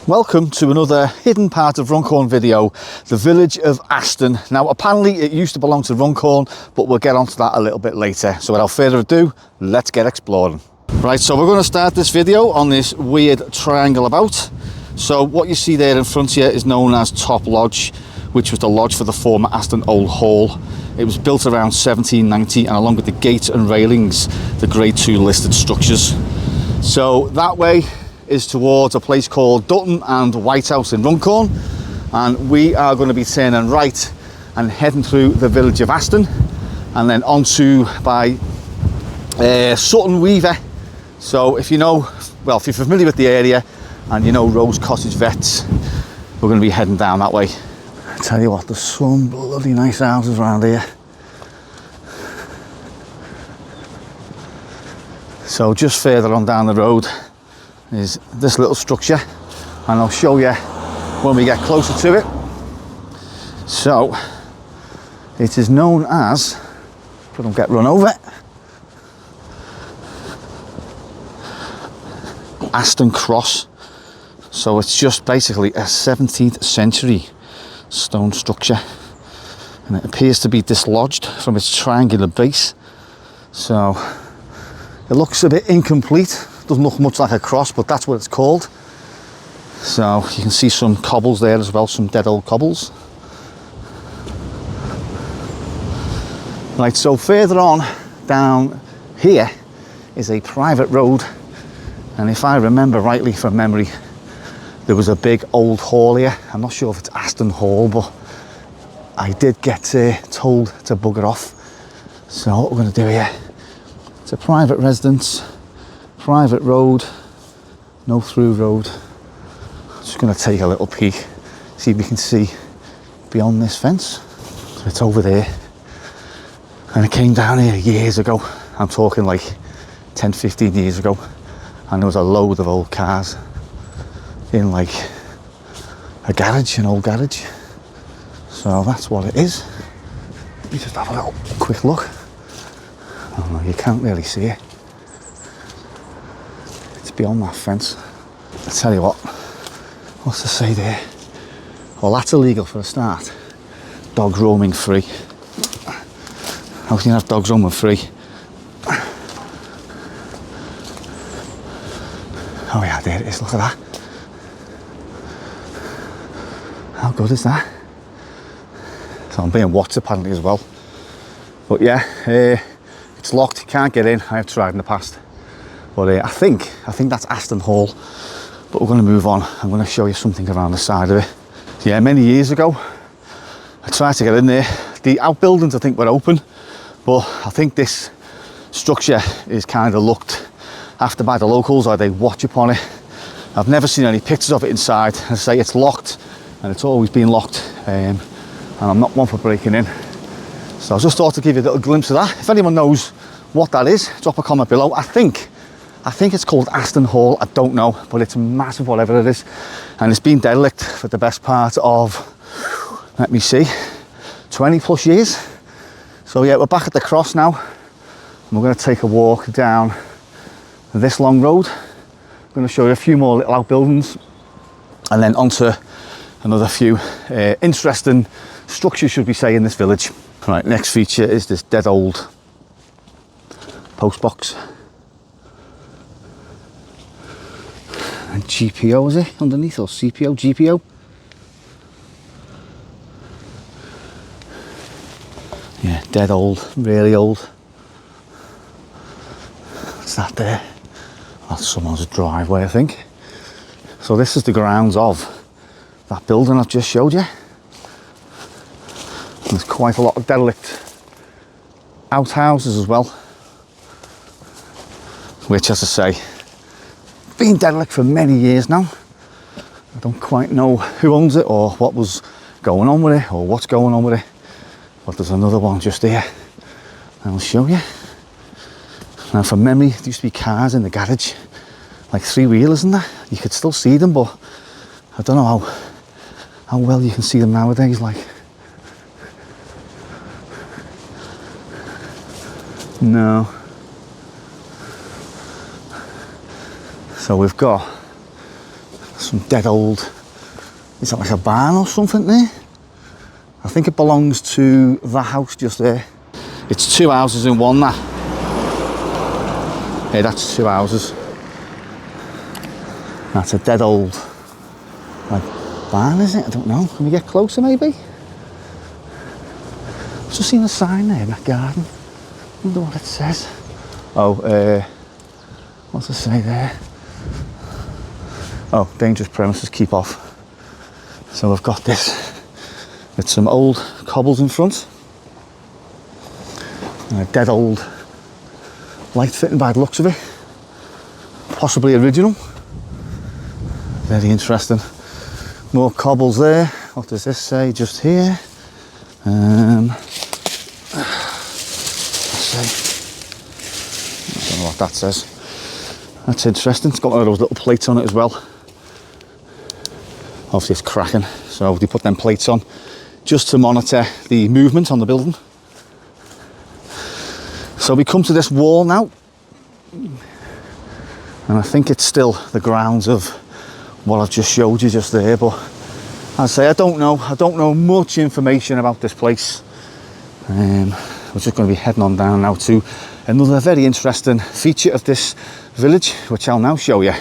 Welcome to another hidden part of Runcorn video, the village of Aston. Now apparently it used to belong to Runcorn, but we'll get onto that a little bit later. So without further ado, let's get exploring. Right, so we're going to start this video on this weird triangle about. So what you see there in front here is known as Top Lodge, which was the lodge for the former Aston Old Hall. It was built around 1790, and along with the gate and railings, the Grade 2 listed structures. So that way is towards a place called Dutton and Whitehouse in Runcorn, and we are going to be turning right and heading through the village of Aston and then onto by Sutton Weaver. So if you know, well, if you're familiar with the area and you know Rose Cottage Vets, we're going to be heading down that way. I tell you what, there's some bloody nice houses around here. So just further on down the road is this little structure, and I'll show you when we get closer to it. So it is known as, if I don't get run over, Aston Cross. So it's just basically a 17th century stone structure, and it appears to be dislodged from its triangular base. So it looks a bit incomplete, doesn't look much like a cross, but that's what it's called. So you can see some cobbles there as well, some dead old cobbles. Right, so further on down here is a private road, and if I remember rightly from memory, there was a big old hall here. I'm not sure if it's Aston Hall, but I did get told to bugger off. So what we're going to do here, it's a private residence, private road, no through road. Just going to take a little peek, see if we can see beyond this fence. So it's over there, and it came down here years ago. I'm talking like 10-15 years ago, and there was a load of old cars in like a garage, an old garage. So that's what it is. Let me just have a little quick look. Oh no, you can't really see it. It's beyond that fence. I tell you what, what's to say there? Well, that's illegal for a start. Dog roaming free. How can you have dogs roaming free? Oh yeah, there it is, look at that. How good is that? So I'm being watched apparently as well. But yeah, it's locked, you can't get in. I have tried in the past. But I think that's Aston Hall. But we're going to move on. I'm going to show you something around the side of it. So yeah, many years ago, I tried to get in there. The outbuildings I think were open, but I think this structure is kind of looked after by the locals, or they watch upon it. I've never seen any pictures of it inside. I say it's locked, and it's always been locked, and I'm not one for breaking in. So I just thought to give you a little glimpse of that. If anyone knows what that is, drop a comment below. I think it's called Aston Hall, I don't know, but it's massive, whatever it is, and it's been derelict for the best part of, let me see, 20 plus years. So yeah, we're back at the cross now, and we're going to take a walk down this long road. I'm going to show you a few more little outbuildings, and then onto another few interesting structures, should we say, in this village. Right, next feature is this dead old post box. And GPO, is it underneath, or CPO, GPO? Yeah, dead old, really old. What's that there? That's someone's driveway, I think. So this is the grounds of that building I've just showed you. And there's quite a lot of derelict outhouses as well, which, as I say, been derelict for many years now. I don't quite know who owns it or what was going on with it or what's going on with it, but there's another one just here, and I'll show you. Now from memory, there used to be cars in the garage, like three-wheelers and that. You could still see them, but I don't know how well you can see them nowadays. Like, no. So we've got Some dead old, is that like a barn or something there? I think it belongs to the house just there. It's 2 houses in one, that. Yeah, that's 2 houses. That's a dead old, like, barn, is it? I don't know. Can we get closer, maybe? I've just seen a sign there in that garden. I wonder what it says. Oh, what's it say there? Oh, dangerous premises, keep off. So I've got this with some old cobbles in front. And a dead old light fitting by the looks of it. Possibly original. Very interesting. More cobbles there. What does this say just here? Let's see. I don't know what that says. That's interesting. It's got one of those little plates on it as well. Obviously it's cracking, so they put them plates on just to monitor the movement on the building. So we come to this wall now, and I think it's still the grounds of what I've just showed you just there, but as I say, I don't know much information about this place. We're just going to be heading on down now to another very interesting feature of this village, which I'll now show you.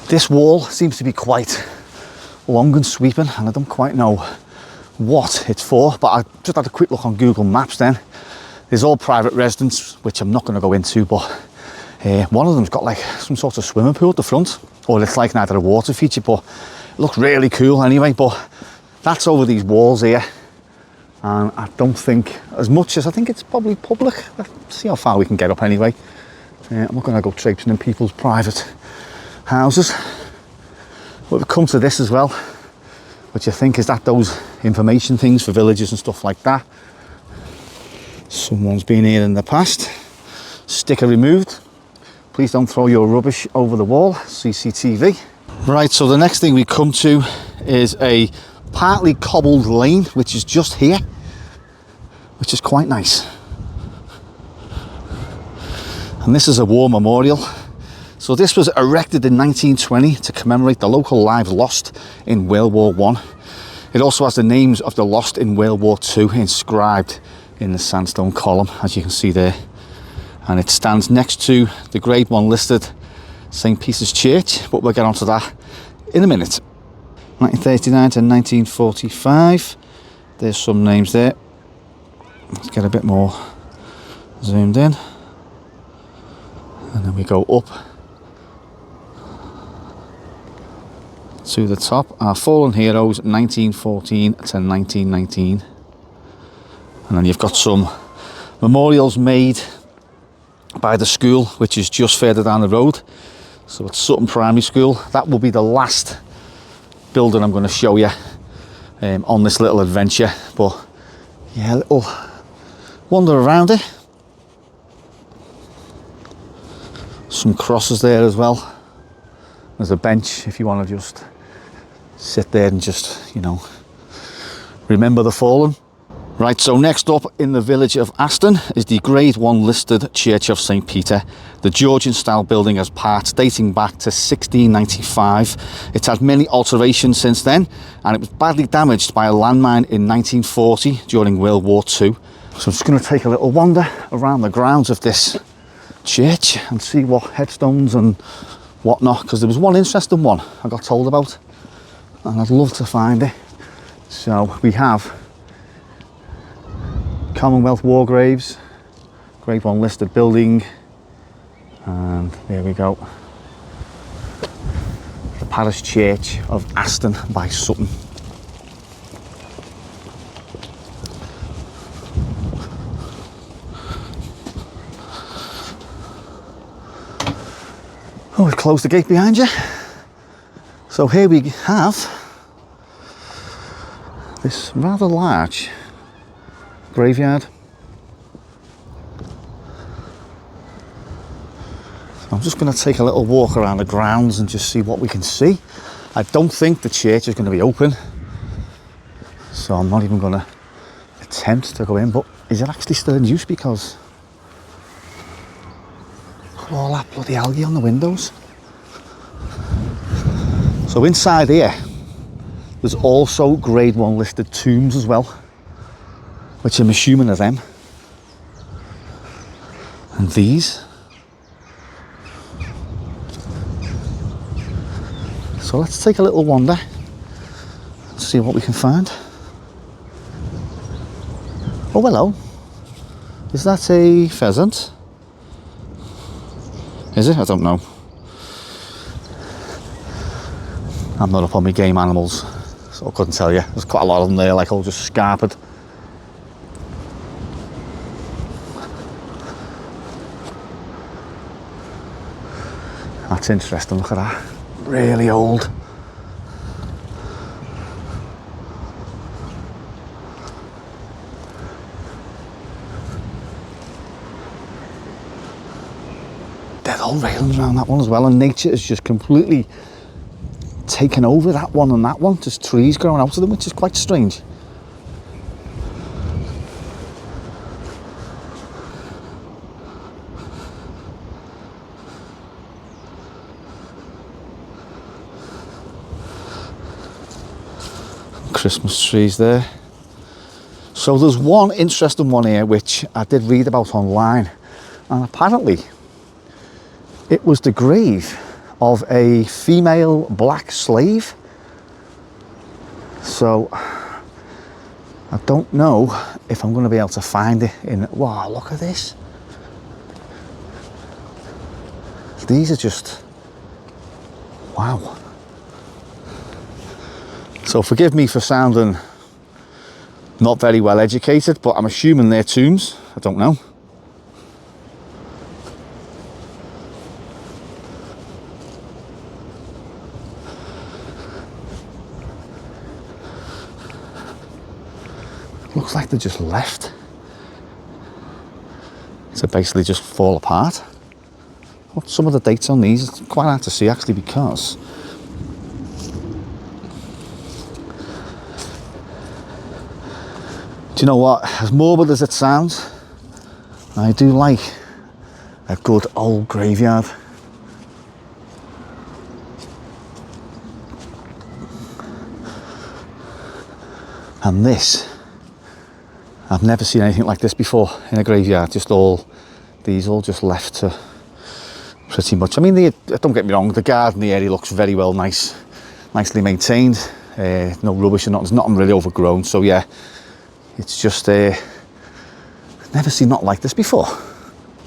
This wall seems to be quite long and sweeping, and I don't quite know what it's for, but I just had a quick look on Google Maps then. There's all private residence, which I'm not going to go into, but one of them's got like some sort of swimming pool at the front, or it's like either a water feature, but it looks really cool anyway. But that's over these walls here, and I don't think, as much as I think it's probably public, let's see how far we can get up anyway. I'm not going to go traipsing in people's private houses. But we've come to this as well, which I think is that those information things for villages and stuff like that. Someone's been here in the past. Sticker removed. Please don't throw your rubbish over the wall. CCTV. Right, so the next thing we come to is a partly cobbled lane, which is just here, which is quite nice. And this is a war memorial. So this was erected in 1920 to commemorate the local lives lost in World War I. It also has the names of the lost in World War II inscribed in the sandstone column, as you can see there. And it stands next to the Grade 1 listed St. Peter's Church, but we'll get onto that in a minute. 1939 to 1945. There's some names there. Let's get a bit more zoomed in. And then we go up to the top. Our fallen heroes, 1914 to 1919. And then you've got some memorials made by the school, which is just further down the road. So it's Sutton Primary School. That will be the last building I'm going to show you on this little adventure. But yeah, a little wander around it. Some crosses there as well. There's a bench if you want to just sit there and just, you know, remember the fallen. Right, so next up in the village of Aston is the Grade 1 listed Church of St. Peter. The Georgian style building has parts dating back to 1695. It's had many alterations since then, and it was badly damaged by a landmine in 1940 during World War II. So I'm just going to take a little wander around the grounds of this church and see what headstones and whatnot, because there was one interesting one I got told about and I'd love to find it. So we have Commonwealth War Graves, Grade 1 listed building, and there we go, the parish church of Aston-by-Sutton. Oh, we've closed the gate behind you. So here we have this rather large graveyard. So I'm just going to take a little walk around the grounds and just see what we can see. I don't think the church is going to be open, so I'm not even going to attempt to go in, but is it actually still in use? Because look at all that bloody algae on the windows. So inside here, there's also Grade 1 listed tombs as well, which I'm assuming are them. And these. So let's take a little wander and see what we can find. Oh, hello. Is that a pheasant? Is it? I don't know. I'm not up on my game animals, so I couldn't tell you. There's quite a lot of them there, like all just scarpered. That's interesting, look at that. Really old. Dead old railings around that one as well, and nature has just completely taken over that one and that one. Just trees growing out of them, which is quite strange. Christmas trees there. So there's one interesting one here which I did read about online, and apparently it was the grave of a female black slave. So I don't know if I'm going to be able to find it in. Wow, look at this. These are just, wow. So forgive me for sounding not very well educated, but I'm assuming they're tombs. I don't know. Looks like they just left to basically just fall apart. What's some of the dates on these? It's quite hard to see actually, because do you know what? As morbid as it sounds, I do like a good old graveyard. And this, I've never seen anything like this before in a graveyard. Just all, these all just left to pretty much. I mean, don't get me wrong, the garden, the area looks very well, nicely maintained. No rubbish or nothing, there's nothing really overgrown. So yeah, it's just never seen nothing like this before.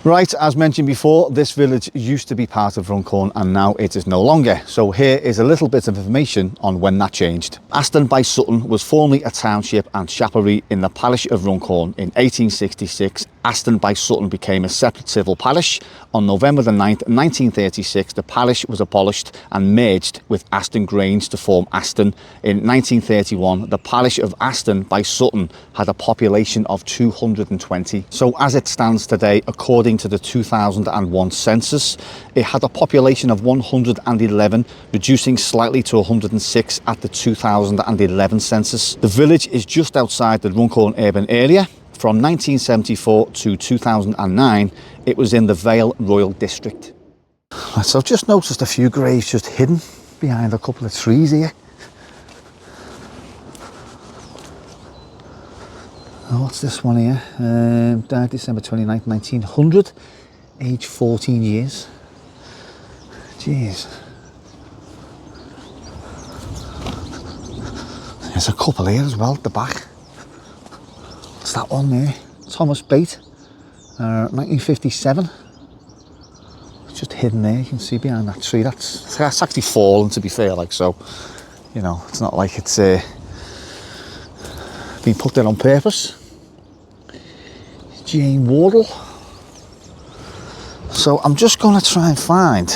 Right, as mentioned before, this village used to be part of Runcorn and now it is no longer. So here is a little bit of information on when that changed. Aston-by-Sutton was formerly a township and chapelry in the parish of Runcorn. In 1866, Aston-by-Sutton became a separate civil parish. On November the 9th, 1936, the parish was abolished and merged with Aston Grange to form Aston. In 1931, the parish of Aston-by-Sutton had a population of 220. So as it stands today, according to the 2001 census, it had a population of 111, reducing slightly to 106 at the 2011 census. The village is just outside the Runcorn urban area. From 1974 to 2009, it was in the Vale Royal district. Right, so I've just noticed a few graves just hidden behind a couple of trees here. Oh, what's this one here? Died December 29th, 1900, age 14 years. Jeez. There's a couple here as well at the back. What's that one there? Thomas Bate, 1957. It's just hidden there, you can see behind that tree. That's actually fallen, to be fair, like, so, you know, it's not like it's been put there on purpose. Jane Wardle. So I'm just going to try and find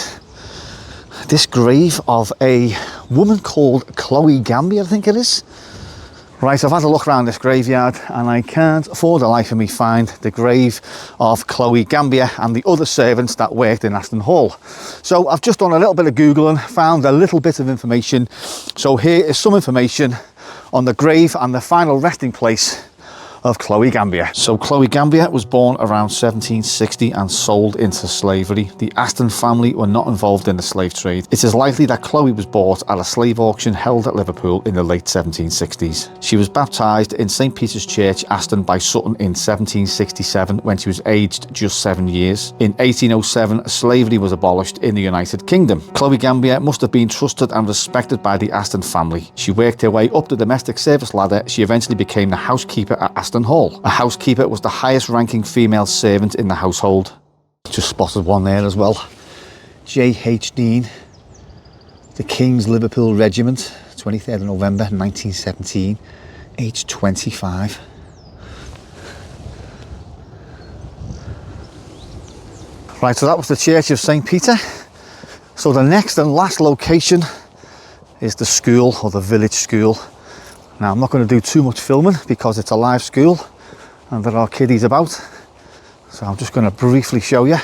this grave of a woman called Chloe Gambier, I think it is. Right, I've had a look around this graveyard and I can't for the life of me find the grave of Chloe Gambier and the other servants that worked in Aston Hall. So I've just done a little bit of Googling, found a little bit of information. So here is some information on the grave and the final resting place of Chloe Gambier. So Chloe Gambier was born around 1760 and sold into slavery. The Aston family were not involved in the slave trade. It is likely that Chloe was bought at a slave auction held at Liverpool in the late 1760s. She was baptised in St Peter's Church, Aston-by-Sutton in 1767 when she was aged just 7 years. In 1807, slavery was abolished in the United Kingdom. Chloe Gambier must have been trusted and respected by the Aston family. She worked her way up the domestic service ladder. She eventually became the housekeeper at Aston Hall. A housekeeper was the highest ranking female servant in the household. Just spotted one there as well. J.H. Dean, the King's Liverpool Regiment, 23rd of November 1917, age 25. Right, so that was the Church of St Peter. So the next and last location is the school, or the village school. Now I'm not going to do too much filming because it's a live school and there are kiddies about. So I'm just going to briefly show you.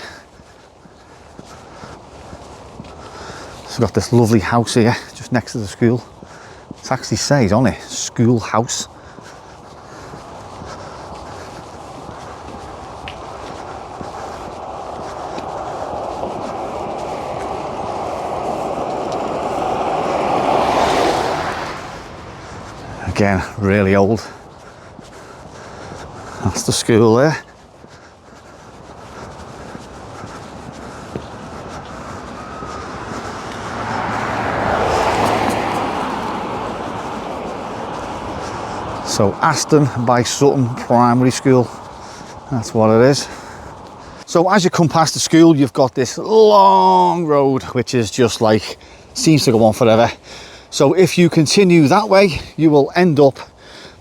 So we've got this lovely house here just next to the school. It actually says on it, school house. Again, really old. That's the school there. So Aston-by-Sutton Primary School, that's what it is. So as you come past the school, you've got this long road, which is just like, seems to go on forever. So if you continue that way, you will end up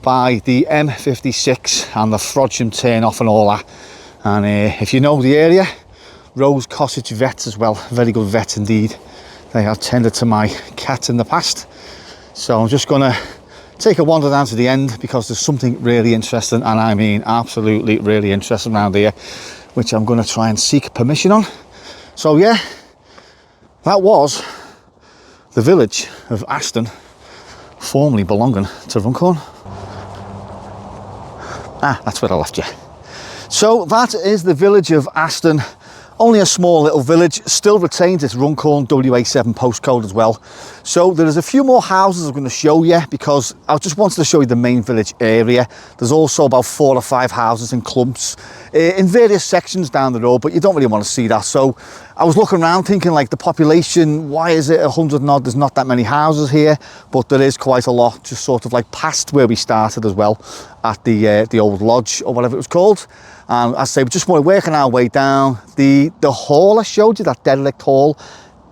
by the M56 and the Frodsham turn off and all that. And if you know the area, Rose Cottage Vets as well, very good vets indeed. They have tended to my cat in the past. So I'm just gonna take a wander down to the end because there's something really interesting, and I mean absolutely really interesting around here, which I'm gonna try and seek permission on. So yeah, that was the village of Aston, formerly belonging to Runcorn. Ah, that's where I left you. So that is the village of Aston. Only a small little village, still retains its Runcorn WA7 postcode as well. So there is a few more houses I'm going to show you because I just wanted to show you the main village area. There's also about 4 or 5 houses in clumps in various sections down the road, but you don't really want to see that. So I was looking around thinking, like, the population, why is it 100 and odd? There's not that many houses here, but there is quite a lot, just sort of like past where we started as well, at the old lodge or whatever it was called. And I say, we just want to working our way down. The hall I showed you, that derelict hall,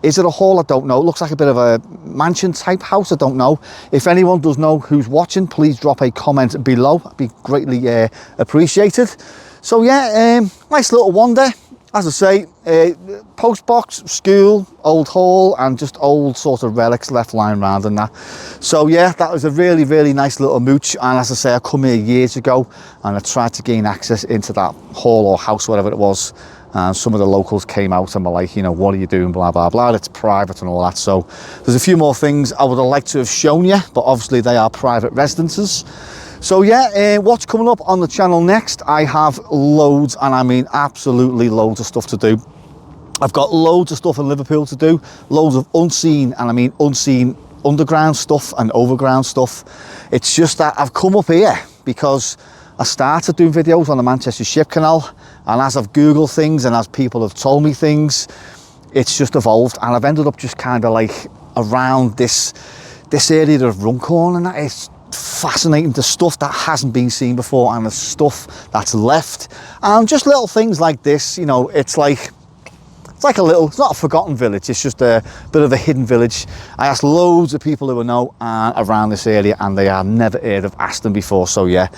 is it a hall? I don't know. It looks like a bit of a mansion type house. I don't know. If anyone does know who's watching, please drop a comment below. It'd be greatly appreciated. So yeah, nice little wander. As I say, post box, school, old hall, and just old sort of relics left lying around and that. So yeah, that was a really, really nice little mooch. And as I say, I come here years ago and I tried to gain access into that hall or house, whatever it was. And some of the locals came out and were like, you know, what are you doing, blah, blah, blah. It's private and all that. So there's a few more things I would have liked to have shown you, but obviously they are private residences. So yeah, what's coming up on the channel next? I have loads, and I mean absolutely loads of stuff to do. I've got loads of stuff in Liverpool to do, loads of unseen, and I mean unseen underground stuff and overground stuff. It's just that I've come up here because I started doing videos on the Manchester Ship Canal, and as I've Googled things and as people have told me things, it's just evolved, and I've ended up just kind of like around this area of Runcorn, and that is fascinating. The stuff that hasn't been seen before and the stuff that's left, and just little things like this, you know, it's like a little, it's not a forgotten village, it's just a bit of a hidden village. I asked loads of people who know around this area and they have never heard of Aston before. So yeah,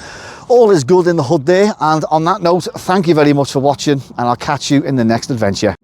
all is good in the hood there. And on that note, thank you very much for watching, and I'll catch you in the next adventure.